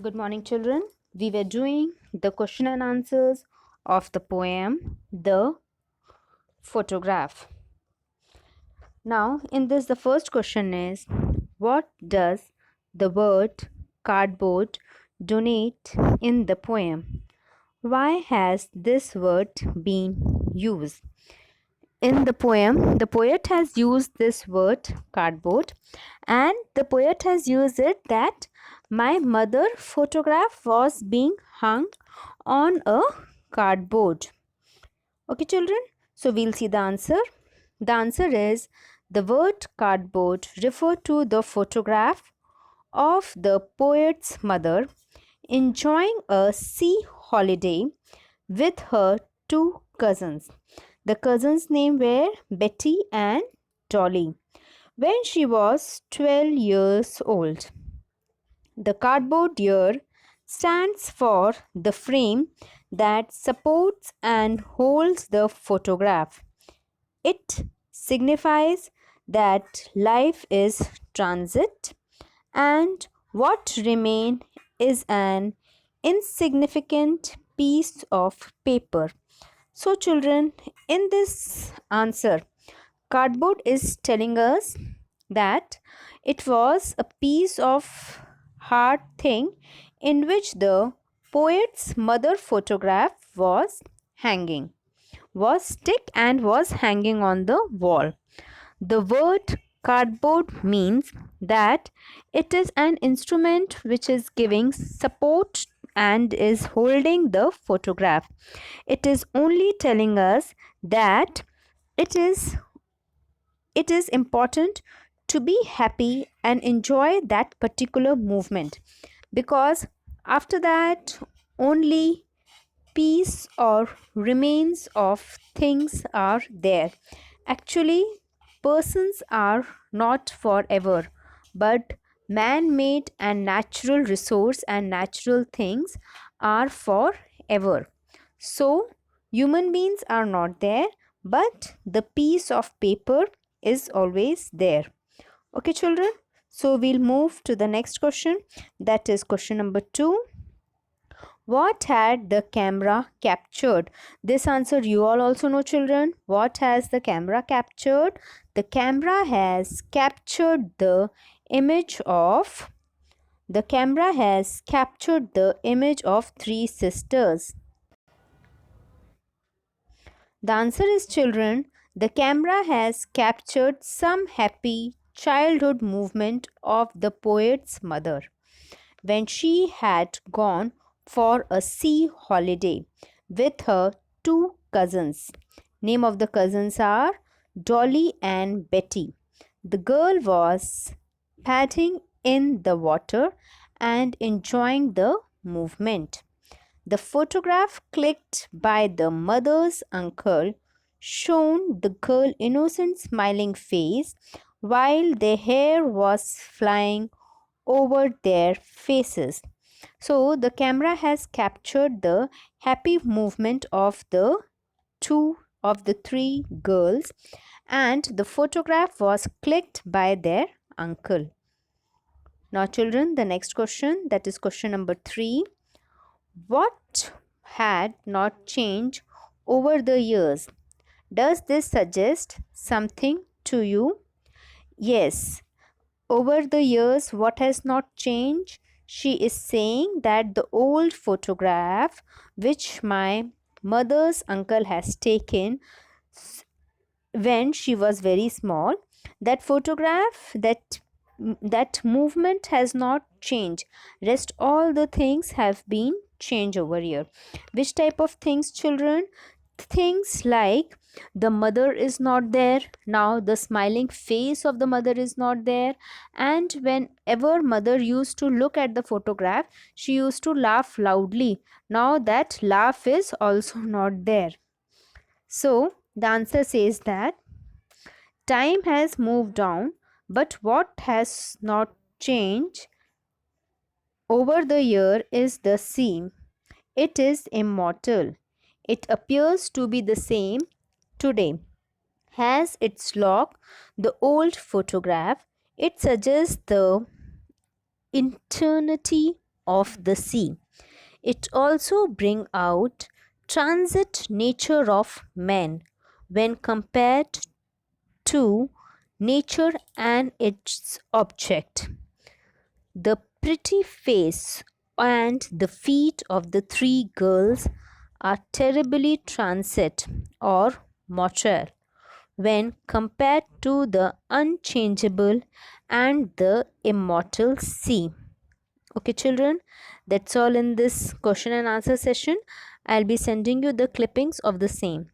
Good morning, children. We were doing the question and answers of the poem The Photograph. Now, in this, the first question is, what does the word cardboard donate in the poem? Why has this word been used? In the poem, the poet has used this word cardboard, and the poet has used it that my mother photograph was being hung on a cardboard. Okay, children, so we'll see the answer. The answer is the word cardboard refer to the photograph of the poet's mother enjoying a sea holiday with her two cousins. The cousins' name were Betty and Dolly. When she was 12 years old, the cardboard here stands for the frame that supports and holds the photograph. It signifies that life is transit and what remains is an insignificant piece of paper. So, children, in this answer, cardboard is telling us that it was a piece of hard thing in which the poet's mother photograph was hanging, was stick and was hanging on the wall. The word cardboard means that it is an instrument which is giving support and is holding the photograph. It is only telling us that it is it is important to be happy and enjoy that particular movement, because after that only piece or remains of things are there. Actually, persons are not forever, but man made and natural resource and natural things are forever. So, human beings are not there, but the piece of paper is always there. Okay, children. So, we'll move to the next question, that is question number 2. What had the camera captured? This answer you all also know, children. What has the camera captured? The camera has captured the image of three sisters. The answer is, children, the camera has captured some happy childhood movement of the poet's mother when she had gone for a sea holiday with her two cousins. Name of the cousins are Dolly and Betty. The girl was paddling in the water and enjoying the movement. The photograph clicked by the mother's uncle showed the girl innocent smiling face while their hair was flying over their faces. So the camera has captured the happy movement of the three girls, and the photograph was clicked by their uncle. Now, children, the next question, that is question number 3. What had not changed over the years? Does this suggest something to you? Yes. Over the years, what has not changed? She is saying that the old photograph which my mother's uncle has taken when she was very small, that photograph, that movement has not changed. Rest all the things have been changed over here. Which type of things, children? Things like the mother is not there now, the smiling face of the mother is not there, and whenever mother used to look at the photograph, she used to laugh loudly. Now that laugh is also not there. So the answer says that time has moved on, but what has not changed over the year is the same. It is immortal. It appears to be the same today. Has its lock the old photograph. It suggests the eternity of the sea. It also brings out transit nature of men when compared to nature and its object. The pretty face and the feet of the three girls are terribly transit or mortal when compared to the unchangeable and the immortal sea. Okay, children, that's all in this question and answer session. I'll be sending you the clippings of the same.